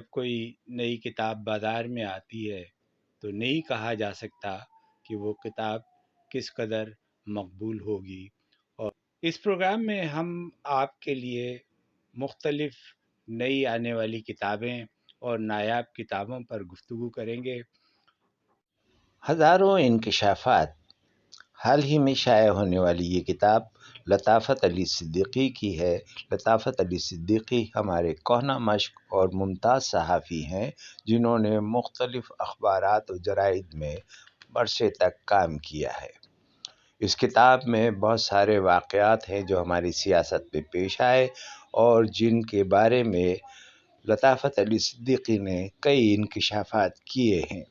جب کوئی نئی کتاب بازار میں آتی ہے تو نہیں کہا جا سکتا کہ وہ کتاب کس قدر مقبول ہوگی۔ اور اس پروگرام میں ہم آپ کے لیے مختلف نئی آنے والی کتابیں اور نایاب کتابوں پر گفتگو کریں گے۔ ہزاروں انکشافات، حال ہی میں شائع ہونے والی یہ کتاب لطافت علی صدیقی کی ہے۔ لطافت علی صدیقی ہمارے کہنہ مشق اور ممتاز صحافی ہیں جنہوں نے مختلف اخبارات و جرائد میں عرصے تک کام کیا ہے۔ اس کتاب میں بہت سارے واقعات ہیں جو ہماری سیاست میں پیش آئے اور جن کے بارے میں لطافت علی صدیقی نے کئی انکشافات کیے ہیں۔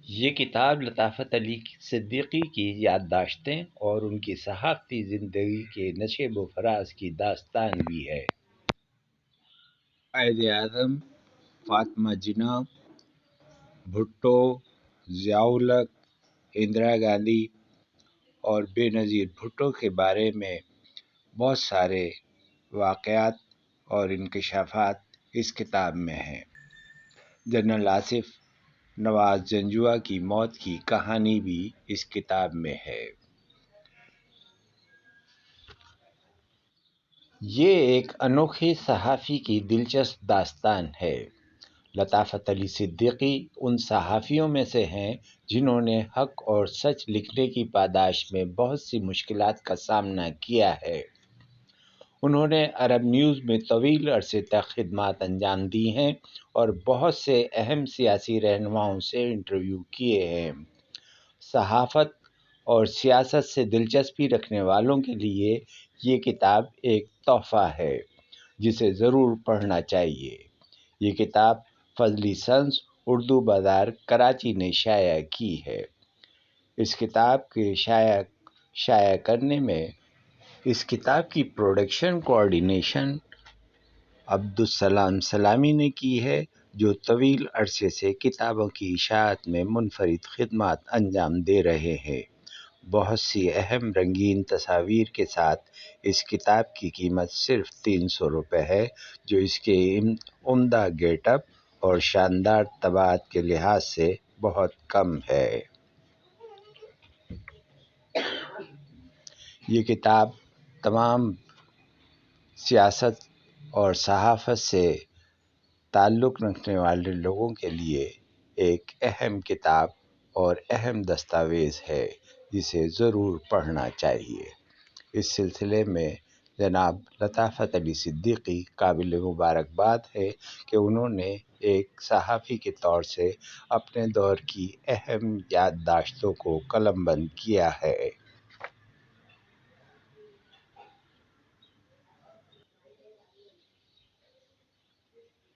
یہ کتاب لطافت علی صدیقی کی یادداشتیں اور ان کی صحافتی زندگی کے نشیب و فراز کی داستان بھی ہے۔ قائد اعظم، فاطمہ جناح، بھٹو، ضیاء الحق، اندرا گاندھی اور بے نظیر بھٹو کے بارے میں بہت سارے واقعات اور انکشافات اس کتاب میں ہیں۔ جنرل آصف نواز جنجوعہ کی موت کی کہانی بھی اس کتاب میں ہے۔ یہ ایک انوکھے صحافی کی دلچسپ داستان ہے۔ لطافت علی صدیقی ان صحافیوں میں سے ہیں جنہوں نے حق اور سچ لکھنے کی پاداش میں بہت سی مشکلات کا سامنا کیا ہے۔ انہوں نے عرب نیوز میں طویل عرصے تک خدمات انجام دی ہیں اور بہت سے اہم سیاسی رہنماؤں سے انٹرویو کیے ہیں۔ صحافت اور سیاست سے دلچسپی رکھنے والوں کے لیے یہ کتاب ایک تحفہ ہے جسے ضرور پڑھنا چاہیے۔ یہ کتاب فضلی سنز اردو بازار کراچی نے شائع کی ہے۔ اس کتاب کے شائع کرنے میں اس کتاب کی پروڈکشن کوآرڈینیشن عبدالسلام سلامی نے کی ہے، جو طویل عرصے سے کتابوں کی اشاعت میں منفرد خدمات انجام دے رہے ہیں۔ بہت سی اہم رنگین تصاویر کے ساتھ اس کتاب کی قیمت صرف 300 روپے ہے، جو اس کے عمدہ گیٹ اپ اور شاندار طباعت کے لحاظ سے بہت کم ہے۔ یہ کتاب تمام سیاست اور صحافت سے تعلق رکھنے والے لوگوں کے لیے ایک اہم کتاب اور اہم دستاویز ہے جسے ضرور پڑھنا چاہیے۔ اس سلسلے میں جناب لطافت علی صدیقی قابل مبارکباد ہے کہ انہوں نے ایک صحافی کے طور سے اپنے دور کی اہم یادداشتوں کو قلم بند کیا ہے۔